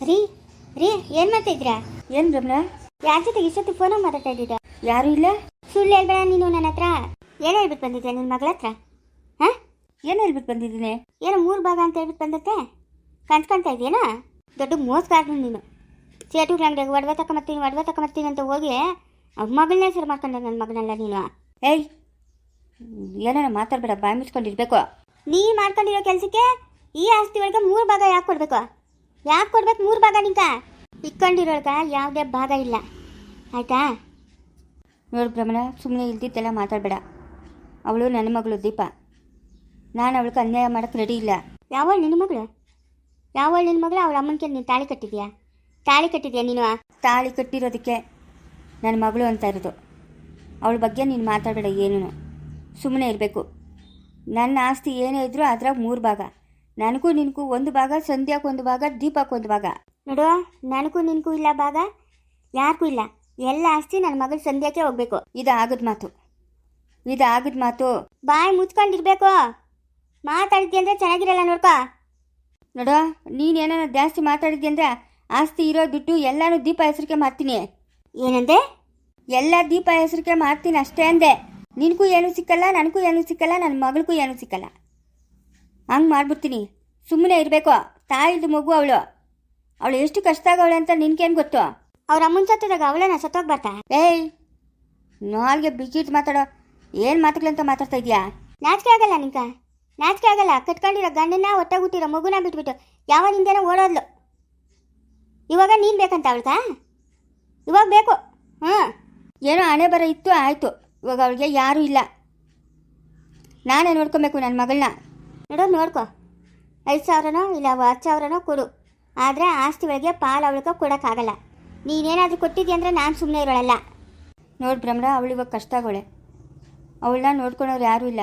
ರೀ ರೀ ಏನು ಮಾಡ್ತಾಯಿದ್ದೀರಾ? ಏನು ಬ್ರಹ್ಮಣ? ಯಾರ ಜೊತೆಗೆ ಇಷ್ಟೊತ್ತು ಫೋನಾಗ ಮಾತಾಡ್ತಾ ಇದ್ದೀರಾ? ಯಾರೂ ಇಲ್ಲ. ಸುಳ್ಳು ಹೇಳ್ಬೇಡ ನೀನು ನನ್ನ ಹತ್ರ. ಏನು ಹೇಳ್ಬಿಟ್ಟು ಬಂದಿದ್ದೆ ನಿನ್ನ ಮಗಳ ಹತ್ರ? ಹಾಂ, ಏನು ಹೇಳ್ಬಿಟ್ಟು ಬಂದಿದ್ದೀನಿ? ಏನೋ 3 ಭಾಗ ಅಂತ ಹೇಳ್ಬಿಟ್ಟು ಬಂದತ್ತೆ. ಕನ್ಸ್ಕೊಳ್ತಾ ಇದೆಯೇನೋ? ದೊಡ್ಡ ಮೋಸಗಾರನು ನೀನು. ಸೇಟುಗಳ ಅಂಗಡಿಯಾಗ ಒಡವೆ ತಗೊಂಬರ್ತೀನಿ ಅಂತ ಹೋಗಿ ಮಗಳನ್ನೇ ಸರಿ ಮಾಡ್ಕೊಂಡೆ ನನ್ನ ಮಗನೆಲ್ಲ ನೀನು. ಏಯ್, ಏನಾರ ಮಾತಾಡ್ಬೇಡ, ಬಾಯಿ ಮುಚ್ಕೊಂಡಿರ್ಬೇಕು. ನೀ ಮಾಡ್ಕೊಂಡಿರೋ ಕೆಲಸಕ್ಕೆ ಈ ಆಸ್ತಿ ಒಳಗೆ 3 ಭಾಗ ಯಾಕೆ ಕೊಡಬೇಕು? 3 ಭಾಗ ನಿಂಕ? ಇಟ್ಕೊಂಡಿರೋಳ್ಗ ಯಾವುದೇ ಭಾಗ ಇಲ್ಲ, ಆಯಿತಾ? ನೋಡು ಬ್ರಹ್ಮಣ, ಸುಮ್ಮನೆ ಇಲ್ದಿದ್ದೆಲ್ಲ ಮಾತಾಡಬೇಡ. ಅವಳು ನನ್ನ ಮಗಳು ದೀಪ. ನಾನು ಅವಳಿಗೆ ಅನ್ಯಾಯ ಮಾಡೋಕ್ಕೆ ರೆಡಿ ಇಲ್ಲ. ಯಾವಳು ನಿನ್ನ ಮಗಳು? ಅವಳ ಅಮ್ಮನಿಗೆ ನೀನು ತಾಳಿ ಕಟ್ಟಿದ್ಯಾ ನೀನು? ತಾಳಿ ಕಟ್ಟಿರೋದಕ್ಕೆ ನನ್ನ ಮಗಳು ಅಂತ ಇರೋದು. ಅವಳ ಬಗ್ಗೆ ನೀನು ಮಾತಾಡಬೇಡ ಏನೂ. ಸುಮ್ಮನೆ ಇರಬೇಕು. ನನ್ನ ಆಸ್ತಿ ಏನೇ ಇದ್ರೂ ಅದ್ರಾಗ 3 ಭಾಗ. ನನಗೂ ನಿನಗೂ 1 ಭಾಗ, ಸಂಧ್ಯಾಕ್ಕೆ 1 ಭಾಗ, ದೀಪಕ್ಕೆ 1 ಭಾಗ. ನೋಡು, ನನಗೂ ನಿನಗೂ ಇಲ್ಲ ಭಾಗ, ಯಾರಿಗೂ ಇಲ್ಲ. ಎಲ್ಲ ಆಸ್ತಿ ನನ್ನ ಮಗಳು ಸಂಧ್ಯಾಕ್ಕೆ ಹೋಗ್ಬೇಕು. ಇದು ಆಗದ ಮಾತು. ಬಾಯಿ ಮುಚ್ಕೊಂಡಿರ್ಬೇಕು. ಮಾತಾಡಿದ್ದೆ ಅಂದರೆ ಚೆನ್ನಾಗಿರಲ್ಲ ನೋಡ್ಕೊ. ನೋಡು, ನೀನೇನಾರ ಜಾಸ್ತಿ ಮಾತಾಡಿದ್ದೆ ಅಂದರೆ ಆಸ್ತಿ ಇರೋ ದುಡ್ಡು ಎಲ್ಲನೂ ದೀಪ ಹೆಸರಿಗೆ ಮಾಡ್ತೀನಿ. ಏನಂದೆ? ಎಲ್ಲ ದೀಪ ಹೆಸರಿಗೆ ಮಾಡ್ತೀನಿ ಅಷ್ಟೇ ಅಂದೆ. ನಿನಗೂ ಏನೂ ಸಿಕ್ಕಲ್ಲ, ನನಗೂ ಏನೂ ಸಿಕ್ಕಲ್ಲ, ನನ್ನ ಮಗಳಿಗೂ ಏನೂ ಸಿಕ್ಕಲ್ಲ. ಹಂಗೆ ಮಾಡ್ಬಿಡ್ತೀನಿ. ಸುಮ್ಮನೆ ಇರಬೇಕು. ತಾಯಿದು ಮಗು ಅವಳು ಎಷ್ಟು ಕಷ್ಟ ಆಗವಳೆ ಅಂತ ನಿನ್ಗೇನು ಗೊತ್ತು? ಅವ್ರ ಅಮ್ಮನ ಸತ್ತದಾಗ ಅವಳನ್ನ ಸತ್ತೋಗ್ಬಾರ್ತಾ? ಏಯ್, ನಾಲ್ಗೆ ಬಿಗಿಟ್ ಮಾತಾಡೋ. ಏನು ಮಾತುಗಳಂತ ಮಾತಾಡ್ತಾ ಇದೆಯಾ? ನಾಚಿಕೆ ಆಗಲ್ಲ ನಿಂಕ? ನಾಚಿಕೆ ಆಗಲ್ಲ? ಕಟ್ಕೊಂಡಿರೋ ಗಂಡನ್ನ ಒಟ್ಟಾಗುಟ್ಟಿರೋ ಮಗುನ ಬಿಟ್ಬಿಟ್ಟು ಯಾವನಿಂದನೋ ಓಡೋದ್ಲು. ಇವಾಗ ನೀನು ಬೇಕಂತ ಅವಳ್ಕ? ಇವಾಗ ಬೇಕು. ಏನೋ ಹಣೆ ಬರ ಇತ್ತು, ಆಯಿತು. ಇವಾಗ ಅವಳಿಗೆ ಯಾರೂ ಇಲ್ಲ. ನಾನೇ ನೋಡ್ಕೊಬೇಕು ನನ್ನ ಮಗಳನ್ನ. ನೋಡ್ಕೊ. 5,000ನೋ ಇಲ್ಲ 10,000ನೋ ಕೊಡು. ಆದರೆ ಆಸ್ತಿ ಒಳಗೆ ಪಾಲು ಅವಳಿಗೆ ಕೊಡೋಕ್ಕಾಗಲ್ಲ. ನೀನೇನಾದರೂ ಕೊಟ್ಟಿದ್ದಿ ಅಂದರೆ ನಾನು ಸುಮ್ಮನೆ ಇರೋಳಲ್ಲ. ನೋಡಿ ಬ್ರಹ್ಮಣ, ಅವಳು ಇವಾಗ ಕಷ್ಟ ಆಗೋಳೆ. ಅವಳನ್ನ ನೋಡ್ಕೊಳೋರು ಯಾರೂ ಇಲ್ಲ.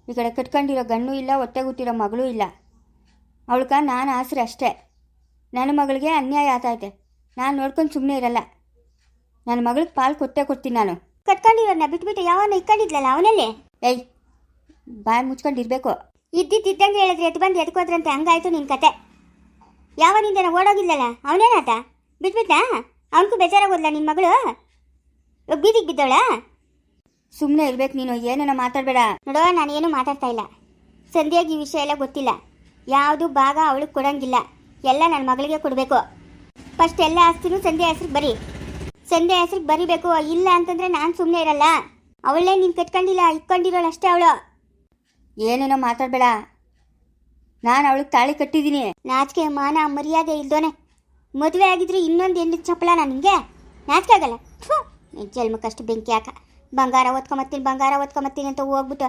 ಈ ಕಡೆ ಕಟ್ಕೊಂಡಿರೋ ಗಣ್ಣು ಇಲ್ಲ, ಹೊಟ್ಟೆಗುಟ್ಟಿರೋ ಮಗಳೂ ಇಲ್ಲ. ಅವಳ್ಗೆ ನಾನು ಆಸರೆ ಅಷ್ಟೇ. ನನ್ನ ಮಗಳಿಗೆ ಅನ್ಯಾಯ ಆಗ್ತೈತೆ. ನಾನು ನೋಡ್ಕೊಂಡು ಸುಮ್ಮನೆ ಇರಲ್ಲ. ನನ್ನ ಮಗಳಿಗೆ ಪಾಲು ಕೊಡ್ತೀನಿ ನಾನು. ಕಟ್ಕೊಂಡಿರೋನ್ನ ಬಿಟ್ಬಿಟ್ಟು ಯಾವನ್ನ ಇಟ್ಕೊಂಡಿದ್ಲಲ್ಲ ಅವನಲ್ಲಿ? ಏಯ್, ಬಾಯಿ ಮುಚ್ಕೊಂಡಿರ್ಬೇಕು. ಇದ್ದಂಗೆ ಹೇಳಿದ್ರೆ ಎದ್ದು ಬಂದು ಎದ್ಕೋದ್ರಂತೆ. ಹಂಗಾಯ್ತು ನಿನ್ನ ಕತೆ. ಯಾವನಿಂದನ ಓಡೋಗಿಲ್ಲಲ್ಲ ಅವನೇನಾತ? ಬಿಟ್ಬಿಟ್ಟ? ಅವನಿಗೂ ಬೇಜಾರಾಗೋದ್ಲ ನಿನ್ನ ಮಗಳು? ಬೀದಿಗೆ ಬಿದ್ದವಳ? ಸುಮ್ಮನೆ ಇರ್ಬೇಕು ನೀನು. ಏನೇನೋ ಮಾತಾಡಬೇಡ. ನೋಡೋ, ನಾನೇನು ಮಾತಾಡ್ತಾ ಇಲ್ಲ. ಸಂಧ್ಯಾಗೆ ಈ ವಿಷಯ ಎಲ್ಲ ಗೊತ್ತಿಲ್ಲ. ಯಾವುದು ಭಾಗ ಅವಳಿಗೆ ಕೊಡೋಂಗಿಲ್ಲ. ಎಲ್ಲ ನನ್ನ ಮಗಳಿಗೆ ಕೊಡಬೇಕು. ಫಸ್ಟ್ ಎಲ್ಲ ಆಸ್ತಿನೂ ಸಂಧ್ಯಾ ಹೆಸ್ರಿಗೆ ಬರಿಬೇಕು. ಇಲ್ಲ ಅಂತಂದರೆ ನಾನು ಸುಮ್ಮನೆ ಇರಲ್ಲ. ಅವಳೇ ನೀನು ಕಟ್ಕೊಂಡಿಲ್ಲ, ಇಟ್ಕೊಂಡಿರೋಳು ಅಷ್ಟೇ ಅವಳು. ಏನೇನೋ ಮಾತಾಡಬೇಡ. ನಾನು ಅವಳಿಗೆ ತಾಳಿ ಕಟ್ಟಿದ್ದೀನಿ. ನಾಚಿಕೆ ಮಾನ ಮರ್ಯಾದೆ ಇಲ್ದೋನೆ ಮದುವೆ ಆಗಿದ್ರೆ ಇನ್ನೊಂದು ಹೆಣ್ಣು ಚಪ್ಪಲ ನಿನಗೆ? ನಾಚಿಕೆ ಆಗಲ್ಲ? ಜನ್ಮಕ್ಕಷ್ಟು ಬೆಂಕಿ ಯಾಕ? ಬಂಗಾರ ಓದ್ಕೊಂಬತ್ತೀನಿ ಅಂತ ಹೋಗ್ಬಿಟ್ಟು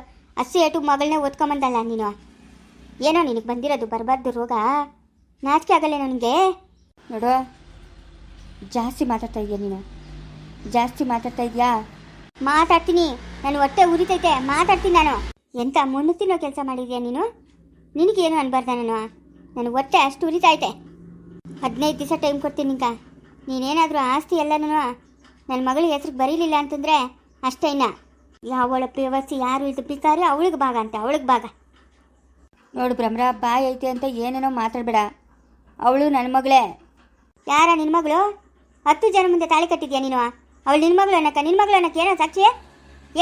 ಏಟು ಮಗಳನ್ನೇ ಓದ್ಕೊಂಬಂದಲ್ಲ ನೀನು. ಏನೋ ನಿನಗೆ ಬಂದಿರೋದು ಬರಬಾರ್ದು ರೋಗ. ನಾಚಿಕೆ ಆಗಲ್ಲೇನೋ ನಿನಗೆ? ನೋಡು, ಜಾಸ್ತಿ ಮಾತಾಡ್ತಾ ಇದೆಯಾ ನೀನು? ಮಾತಾಡ್ತೀನಿ. ನಾನು ಹೊಟ್ಟೆ ಉರಿತೈತೆ, ಮಾತಾಡ್ತೀನಿ ನಾನು. ಎಂತ ಮಣ್ಣು ತಿನ್ನೋ ಕೆಲಸ ಮಾಡಿದ್ಯಾ ನೀನು? ನಿನಗೇನು ಅನ್ಬಾರ್ದ ನಾನು? ನನಗೆ ಹೊಟ್ಟೆ ಅಷ್ಟು ಉರಿತೈತೆ. 15 ದಿವಸ ಟೈಮ್ ಕೊಡ್ತೀನಿ ನಿಂಕ. ನೀನೇನಾದರೂ ಆಸ್ತಿ ಎಲ್ಲನೂ ನನ್ನ ಮಗಳ ಹೆಸ್ರಿಗೆ ಬರೀಲಿಲ್ಲ ಅಂತಂದರೆ ಅಷ್ಟೇ. ಇನ್ನ ಯಾವಳ ವ್ಯವಸ್ಥೆ ಯಾರು ಇದು ಪಿಕಾರಿ ಅವಳಿಗೆ ಭಾಗ ಅಂತ, ಅವಳಿಗೆ ಭಾಗ. ನೋಡು ಬ್ರಹ್ಮರ, ಬಾಯಿ ಐತೆ ಅಂತ ಏನೇನೋ ಮಾತಾಡಬೇಡ. ಅವಳು ನನ್ನ ಮಗಳೇ. ಯಾರ ನಿನ್ನ ಮಗಳು? 10 ಜನ ಮುಂದೆ ತಾಳಿ ಕಟ್ಟಿದ್ಯಾ ನೀನು? ಅವಳು ನಿನ್ನ ಮಗಳು ಅನ್ನಕ್ಕೆ ಏನೋ ಸಾಕ್ಷಿ?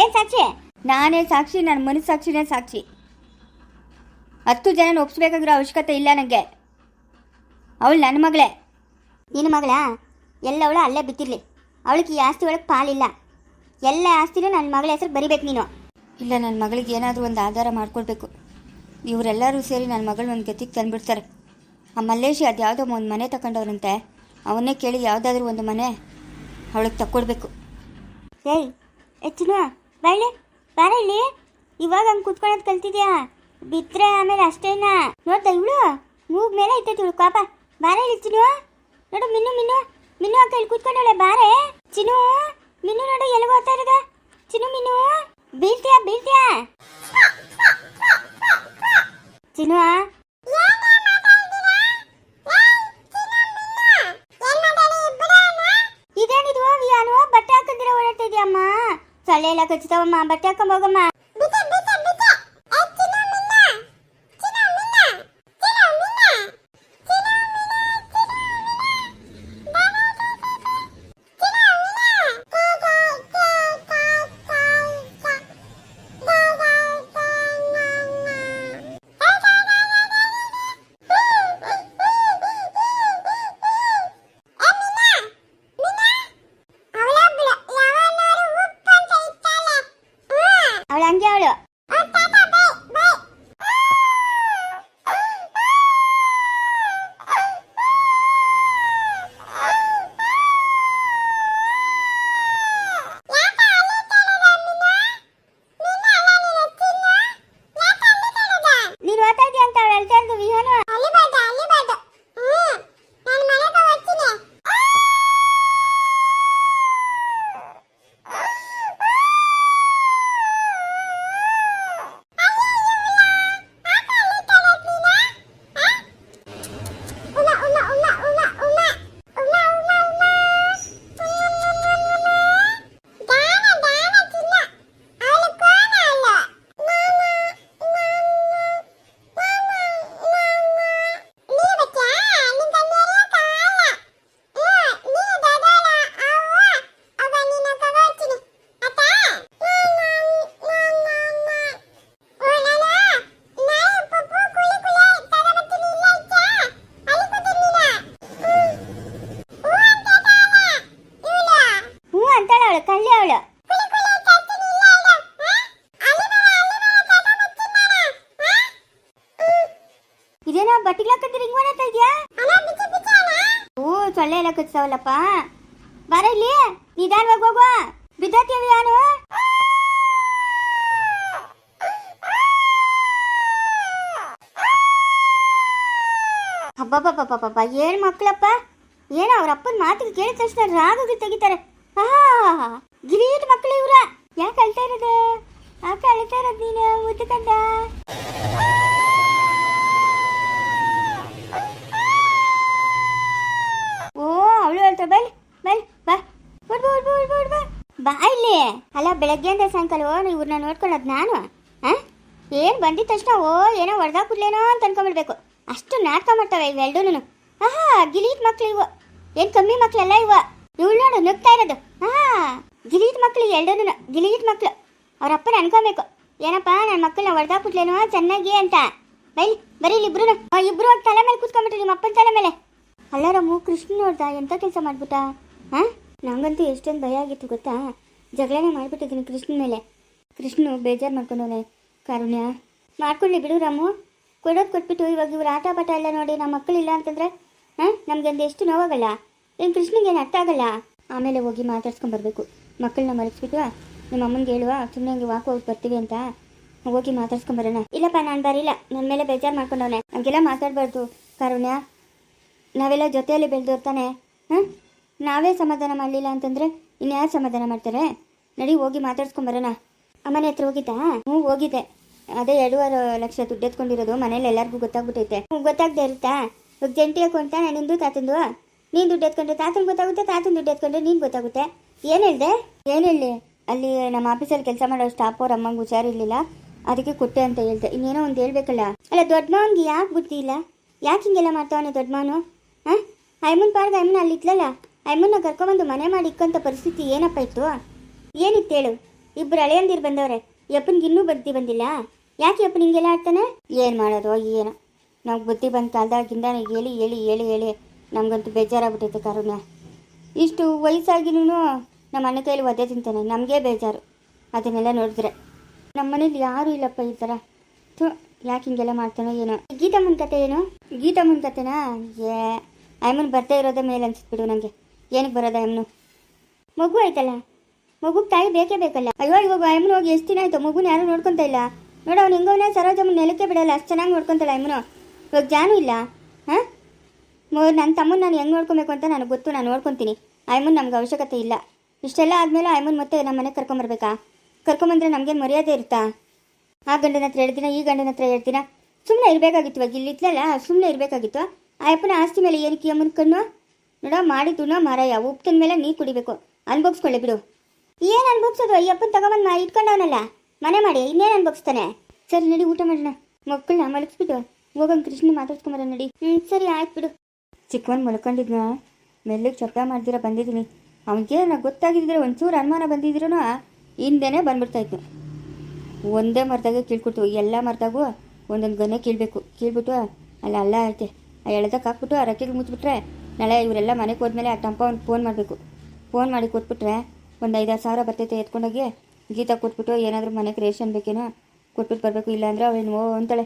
ಏನು ಸಾಕ್ಷಿ? ನಾನೇ ಸಾಕ್ಷಿ. ನನ್ನ ಮನಸ್ಸಾಕ್ಷಿನೇ ಸಾಕ್ಷಿ. 10 ಜನನ ಒಪ್ಪಿಸ್ಬೇಕಾಗಿರೋ ಅವಶ್ಯಕತೆ ಇಲ್ಲ ನನಗೆ. ಅವಳು ನನ್ನ ಮಗಳೇ. ನಿನ್ನ ಮಗಳ? ಎಲ್ಲವಳು ಅಲ್ಲೇ ಬಿತ್ತಿರಲಿ. ಅವಳಿಗೆ ಈ ಆಸ್ತಿ ಒಳಗೆ ಪಾಲಿಲ್ಲ. ಎಲ್ಲ ಆಸ್ತಿನೂ ನನ್ನ ಮಗಳ ಹೆಸರು ಬರಿಬೇಕು ನೀನು. ಇಲ್ಲ, ನನ್ನ ಮಗಳಿಗೆ ಏನಾದರೂ ಒಂದು ಆಧಾರ ಮಾಡ್ಕೊಳ್ಬೇಕು. ಇವರೆಲ್ಲರೂ ಸೇರಿ ನನ್ನ ಮಗಳು ಒಂದು ಗತಿಗೆ ತಂದುಬಿಡ್ತಾರೆ. ಆ ಮಲ್ಲೇಶಿ ಅದು ಯಾವುದೋ ಒಂದು ಮನೆ ತಗೊಂಡವ್ರಂತೆ. ಅವನ್ನೇ ಕೇಳಿ ಯಾವುದಾದ್ರೂ ಒಂದು ಮನೆ ಅವಳಿಗೆ ತಕ್ಕೊಡ್ಬೇಕು. ಏಯ್ ಹೆಚ್ಚಿನ ಬಾಳೆ ಬಾರ ಇಲ್ಲಿ. ಇವಾಗ ಹಂಗೆ ಕುತ್ಕೊಳ್ಳೋದು ಕಲ್ತಿದ್ಯಾ? ಬಿತ್ತರೆ ಆಮೇಲೆ ಅಷ್ಟೇನ. ನೋಡ್ದ ಇವಳು ಮೂಗ್ ಮೇಲೆ ಇರ್ತೈತಿ ಇವಳು ಕಾಪ. ಬಾರ ಇಲ್ಲಿ ಚಿನ್ನು. ನೋಡು ಮಿನ್ನು ಅಕ್ಕ ಇಲ್ಲಿ ಕೂತ್ಕೊಂಡವಳೆ. ಬಾರೆ ಚಿನ್ನು. ಮಿನ್ನು ನೋಡು ಎಲ್ಲಿಗೆ ಹೋಗ್ತಾ ಇರೋದ? ಚಿನ್ನು ಬೀಳ್ತೀಯಾ ಚಿನ್ನು? ಇದೇನಿದು ವಿಯಾನು? ಬಟ್ಟೆ ಹಾಕಿದ್ರೆ ಓಡಾಡ್ತಾ ಇದೆಯಮ್ಮ. ಸೊಳ್ಳೆ ಎಲ್ಲ ಕಚ್ಚಿತಾವಮ್ಮ. ಬಟ್ಟೆ ಹಾಕೊಂಡ್ ಹೋಗಮ್ಮ. ನೀನು ಓದ್ತಾ ಇದೀಯ ಅಂತ ಅವಳು ಹೇಳ್ತಾ ಇದ್ದು ವಿಹಾನ. ಕಳ್ಳಿ ಅವಳು. ಇದೇನೋ ಬಟ್ಟಿಗೆ ಹಾಕಿದ್ರೆ ಹಿಂಗ್ ಮಾಡ್ತಾ ಇದ್ಯಾ? ಓ ಸೊಳ್ಳೆ ಎಲ್ಲ ಕಚ್ತಾವಲ್ಲಪ್ಪ. ಬಾರ ಇಲ್ಲಿ, ನಿಧಾನವಾಗಿ ಹೋಗುವ, ಬಿದ್ದೋತೀವಿ ನಾನು. ಹಬ್ಬಬ್ಬಬ್ಬಬ್ಬ, ಏನ್ ಮಕ್ಕಳಪ್ಪ, ಏನೋ ಅವ್ರ ಅಪ್ಪನ ಮಾತಿಗೆ ಕೇಳಿದ ತಕ್ಷಣ ರಾಗಗಳು ತೆಗಿತಾರೆ. ಗಿರೀಟ್ ಮಕ್ಕಳು ಇವ್ರ. ಯಾಕೆ ಅಳ್ತಾ ಇರೋದು? ಯಾಕೆ ಅಳ್ತಾ ಇರೋದು ನೀನು ಮುದ್ದುಕಂಡ? ಓ ಅವಳು ಹೇಳ್ತಾ ಬೈಲ್ ಬೈಲ್ ಬಾ ಬಾ ಇಲ್ಲಿ. ಅಲ್ಲ ಬೆಳಗ್ಗೆಯಿಂದ ಸಾಯಂಕಾಲ ಇವ್ರನ್ನ ನೋಡ್ಕೊಳ್ಳೋದು ನಾನು. ಏನ್ ಬಂದಿದ ತಕ್ಷಣ ಏನೋ ಹೊಡೆದಾಕ್ಬಿಡ್ಲೇನೋ ಅಂತ ಅನ್ಕೊಂಡ್ಬಿಡ್ಬೇಕು. ಅಷ್ಟು ನಾಟಕ ಮಾಡ್ತಾವೆ ಇವೆರಡೂನು. ಗಿಲೀಟ್ ಮಕ್ಳು ಇವು, ಏನ್ ಕಮ್ಮಿ ಮಕ್ಳೆಲ್ಲ ಇವ. ಇವಳು ನೋಡು ನುಗ್ತಾ ಇರೋದು. ಗಿಲೀಟ್ ಮಕ್ಳು ಎರಡೂನು, ಗಿಲೀಟ್ ಮಕ್ಳು. ಅವ್ರ ಅಪ್ಪನ ಅನ್ಕೋಬೇಕು, ಏನಪ್ಪ ನನ್ನ ಮಕ್ಕಳನ್ನ ಹೊಡೆದಾಕ್ಬಿಟ್ಲೇನೋ ಚೆನ್ನಾಗಿ ಅಂತ. ಬೈಲಿ ಬರೀ ಇಬ್ರು ಇಬ್ರು ಹೋಗಿ ತಲೆ ಮೇಲೆ ಕೂತ್ಕೊಂಡ್ಬಿಟ್ರಿ ನಿಮ್ಮ ಅಪ್ಪನ ತಲೆ ಮೇಲೆ. ಅಲ್ಲ ರಾಮು, ಕೃಷ್ಣ ನೋಡ್ದ ಎಂತ ಕೆಲಸ ಮಾಡ್ಬಿಟ್ಟ. ನಂಗಂತೂ ಎಷ್ಟೊಂದು ಭಯ ಆಗಿತ್ತು ಗೊತ್ತಾ. ಜಗಳನೇ ಮಾಡ್ಬಿಟ್ಟಿದ್ದೀನಿ ಕೃಷ್ಣನ ಮೇಲೆ. ಕೃಷ್ಣ ಬೇಜಾರು ಮಾಡ್ಕೊಂಡವನೆ. ಕಾರುಣ್ಯ ಮಾಡ್ಕೊಳ್ಳಿ ಬಿಡು ರಾಮು, ಕೊಡೋದು ಕೊಟ್ಬಿಟ್ಟು ಇವಾಗ ಇವ್ರು ಆಟ ಪಾಠ ಎಲ್ಲ ನೋಡಿ ನಮ್ಮ ಮಕ್ಕಳಿಲ್ಲ ಅಂತಂದ್ರೆ ನಮ್ಗೊಂದು ಎಷ್ಟು ನೋವಾಗಲ್ಲ. ಏನು ಕೃಷ್ಣಗೇನು ಅರ್ಥ ಆಗಲ್ಲ. ಆಮೇಲೆ ಹೋಗಿ ಮಾತಾಡ್ಸ್ಕೊಂಬರ್ಬೇಕು. ಮಕ್ಕಳನ್ನ ಮಲಗಿಸ್ಬಿಟ್ಟು ನಿಮ್ಮ ಅಮ್ಮನಿಗೆ ಹೇಳುವ, ಸುಮ್ಮನೆ ಹಂಗೆ ವಾಕ್ ಹೋಗಿ ಬರ್ತೀವಿ ಅಂತ ಹೋಗಿ ಮಾತಾಡ್ಸ್ಕೊಂಬರೋಣ. ಇಲ್ಲಪ್ಪ ನಾನು ಬರಿಲ್ಲ, ನನ್ನ ಮೇಲೆ ಬೇಜಾರು ಮಾಡ್ಕೊಂಡವನೆ. ಹಂಗೆಲ್ಲ ಮಾತಾಡಬಾರ್ದು ಕಾರುಣ್ಯ. ನಾವೆಲ್ಲ ಜೊತೆಯಲ್ಲಿ ಬೆಳೆದೋರ್ತಾನೆ. ನಾವೇ ಸಮಾಧಾನ ಮಾಡಲಿಲ್ಲ ಅಂತಂದರೆ ಇನ್ಯಾರು ಸಮಾಧಾನ ಮಾಡ್ತಾರೆ? ನಡಿ ಹೋಗಿ ಮಾತಾಡ್ಸ್ಕೊಂಬರೋಣ. ಅಮ್ಮನ ಹತ್ರ ಹೋಗಿದ್ದಾ? ಹ್ಞೂ ಹೋಗಿದ್ದೆ. ಅದೇ 2.5 ಲಕ್ಷ ದುಡ್ಡು ಎತ್ಕೊಂಡಿರೋದು ಮನೇಲಿ ಎಲ್ಲರಿಗೂ ಗೊತ್ತಾಗ್ಬಿಟ್ಟೈತೆ. ಗೊತ್ತಾಗದೆ ಇರುತ್ತಾ? ಇವಾಗ ಜಂಟಿ ಹಾಕೊಂತ ನಿಂದು ತಾತಂದು. ನೀನು ದುಡ್ಡು ಎತ್ಕೊಂಡ್ರೆ ತಾತನ ಗೊತ್ತಾಗುತ್ತೆ, ತಾತನ ದುಡ್ಡು ಎತ್ಕೊಂಡ್ರೆ ನೀನು ಗೊತ್ತಾಗುತ್ತೆ. ಏನು ಹೇಳಿದೆ? ಏನು ಹೇಳಿ? ಅಲ್ಲಿ ನಮ್ಮ ಆಫೀಸಲ್ಲಿ ಕೆಲಸ ಮಾಡೋ ಸ್ಟಾಫ್ ಅವ್ರ ಅಮ್ಮಂಗೆ ಹುಷಾರಿರ್ಲಿಲ್ಲ, ಅದಕ್ಕೆ ಕೊಟ್ಟೆ ಅಂತ ಹೇಳ್ದೆ. ಇನ್ನೇನೋ ಒಂದು ಹೇಳ್ಬೇಕಲ್ಲ. ಅಲ್ಲ ದೊಡ್ಡ ಮಾವನಿಗೆ ಯಾಕೆ ಬುದ್ಧಿ ಇಲ್ಲ? ಯಾಕೆ ಹಿಂಗೆಲ್ಲ ಮಾಡ್ತಾವನೆ ದೊಡ್ಡ ಮಾವನು? ಅಯ್ಮನ್ ಪಾರ್ಗ ಅಯ್ಮನ್ ಅಲ್ಲಿ ಇತ್ಲಲ್ಲ, ಅಯ್ಮನ್ನ ಕರ್ಕೊಂಬಂದು ಮನೆ ಮಾಡಿ ಇಕ್ಕಂಥ ಪರಿಸ್ಥಿತಿ ಏನಪ್ಪ ಇತ್ತು? ಏನಿತ್ತು ಹೇಳು? ಇಬ್ಬರು ಹಳೆಯಂದಿರು ಬಂದವ್ರೆ, ಯಪ್ಪನಿಗೆ ಇನ್ನೂ ಬುದ್ಧಿ ಬಂದಿಲ್ಲ. ಯಾಕೆ ಯಪ್ಪನ ಹಿಂಗೆಲ್ಲ ಆಡ್ತಾನೆ? ಏನು ಮಾಡೋದು ಏನೋ, ನಾವು ಬುದ್ಧಿ ಬಂದ ಕಾಲದಾಗಿಂದ ಹೇಳಿ ಹೇಳಿ ಹೇಳಿ ಹೇಳಿ ನಮಗಂತೂ ಬೇಜಾರಾಗ್ಬಿಟ್ಟೈತೆ ಕಾರುಣ್ಯ. ಇಷ್ಟು ವಯಸ್ಸಾಗಿನೂ ನಮ್ಮ ಅಣ್ಣ ಕೈಯಲ್ಲಿ ಒದ್ದೆ ತಿಂತಾನೆ, ನಮಗೇ ಬೇಜಾರು ಅದನ್ನೆಲ್ಲ ನೋಡಿದ್ರೆ. ನಮ್ಮ ಮನೇಲಿ ಯಾರೂ ಇಲ್ಲಪ್ಪ ಈ ಥರ. ಯಾಕೆ ಹಿಂಗೆಲ್ಲ ಮಾಡ್ತಾನೋ ಏನೋ. ಗೀತಮ್ಮನ ಕತೆ ಏನು? ಗೀತಮ್ಮನ ಕತೆನಾ? ಅಯ್ಮನ್ ಬರ್ತಾ ಇರೋದೇ ಮೇಲೆ ಅನ್ಸಿಟ್ಬಿಡು ನನಗೆ. ಏನಕ್ಕೆ ಬರೋದ ಅಯ್ಮನು? ಮಗು ಆಯ್ತಲ್ಲ, ಮಗುಗೆ ತಾಯಿ ಬೇಕೇ ಬೇಕಲ್ಲ. ಅಯ್ಯೋ ಇವಾಗ ಅಯ್ಮನು ಹೋಗಿ ಎಷ್ಟು ದಿನ ಆಯಿತು, ಮಗುನ ಯಾರೂ ನೋಡ್ಕೊತ ಇಲ್ಲ. ನೋಡು ಅವ್ನು ಹೆಂಗವನೇ ಸರೋಜಮ್ಮನ ನೆಲಕ್ಕೆ ಬಿಡಲ್ಲ, ಅಷ್ಟು ಚೆನ್ನಾಗಿ ನೋಡ್ಕೊತಾಳೆ ಅಯ್ಮನು. ಇವಾಗ ಜಾನು ಇಲ್ಲ. ನನ್ನ ತಮ್ಮನ ನಾನು ಹೆಂಗೆ ನೋಡ್ಕೊಬೇಕು ಅಂತ ನನಗೆ ಗೊತ್ತು, ನಾನು ನೋಡ್ಕೊತೀನಿ. ಅಯ್ಮನ್ ನಮ್ಗೆ ಅವಶ್ಯಕತೆ ಇಲ್ಲ. ಇಷ್ಟೆಲ್ಲ ಆದಮೇಲೆ ಅಯ್ಮನ್ ಮತ್ತೆ ನಮ್ಮ ಮನೆಗೆ ಕರ್ಕೊಂಬರ್ಬೇಕಾ? ಕರ್ಕೊಂಬಂದ್ರೆ ನಮಗೇನು ಮರ್ಯಾದೆ ಇರುತ್ತಾ? ಆ ಗಂಡನ ಹತ್ರ ಹೇಳ್ತೀನ, ಈ ಗಂಡನ ಹತ್ರ ಹೇಳ್ತೀನ. ಸುಮ್ಮನೆ ಇರಬೇಕಾಗಿತ್ತು. ಇವಾಗ ಇಲ್ಲಿ ಇತ್ಲಲ್ಲ, ಸುಮ್ಮನೆ ಇರಬೇಕಾಗಿತ್ತು. ಆ ಅಪ್ಪನ ಆಸ್ತಿ ಮೇಲೆ ಏನಕ್ಕೆ ಅಮ್ಮನ ಕಣ್ಣು? ನೋಡ ಮಾಡಿದ್ದುನೋ ಮಾರಾಯ, ಉಪ್ಪಿನ ಮೇಲೆ ನೀರು ಕುಡಿಬೇಕು. ಅನ್ಭೋಗಿಸ್ಕೊಳ್ಳಿ ಬಿಡು. ಏನು ಅನ್ಭೋಗ್ಸೋದು? ಅಯ್ಯಪ್ಪನ ತಗೊಂಬಂದು ಇಟ್ಕೊಂಡವನಲ್ಲ ಮನೆ ಮಾಡಿ, ಇನ್ನೇನು ಅನ್ಭೋಗಿಸ್ತಾನೆ? ಸರಿ ನಡಿ ಊಟ ಮಾಡೋಣ. ಮಕ್ಕಳನ್ನ ಮಲಗಿಸ್ಬಿಟ್ಟು ಹೋಗಂಗೆ ಕೃಷ್ಣ ಮಾತಾಡ್ಸ್ಕೊಂಬರ ನಡಿ. ಸರಿ ಆಯ್ತು ಬಿಡು. ಚಿಕ್ಕವನ್ ಮಲ್ಕೊಂಡಿದ್ನ, ಮೆಲ್ಲಿಗೆ ಶಬ್ದ ಮಾಡ್ದಿರ ಬಂದಿದ್ದೀನಿ. ಅವನಿಗೆ ನನಗೆ ಗೊತ್ತಾಗಿದ್ದರೆ ಒಂಚೂರು ಅನುಮಾನ ಬಂದಿದ್ರೂ ಹಿಂದೆನೇ ಬಂದ್ಬಿಡ್ತಾಯಿತ್ತು. ಒಂದೇ ಮರದಾಗೆ ಕೀಳ್ಕೊಡ್ತು. ಎಲ್ಲ ಮರದಾಗೂ ಒಂದೊಂದು ಗನ್ನೆ ಕೀಳ್ಬೇಕು. ಕೀಳ್ಬಿಟ್ಟು ಅಲ್ಲ ಐತೆ, ಆ ಎಳೆದಕ್ಕೆ ಹಾಕ್ಬಿಟ್ಟು ಆ ರಕ್ಕೆಗೆ ಮುಚ್ಚಿಬಿಟ್ರೆ ನಾಳೆ ಇವರೆಲ್ಲ ಮನೆಗೆ ಹೋದ್ಮೇಲೆ ಆ ಟಂಪ ಒಂದು ಫೋನ್ ಮಾಡಬೇಕು. ಫೋನ್ ಮಾಡಿ ಕೊಟ್ಬಿಟ್ರೆ ಒಂದು 5-6 ಸಾವಿರ ಬರ್ತೈತೆ. ಎತ್ಕೊಂಡೋಗಿ ಗೀತಾ ಕೊಟ್ಬಿಟ್ಟು ಏನಾದರೂ ಮನೆಗೆ ರೇಷನ್ ಬೇಕೇನೋ ಕೊಟ್ಬಿಟ್ಟು ಬರಬೇಕು ಇಲ್ಲ ಅಂದರೆ ಅವಳೇನು ಅಂತಾಳೆ.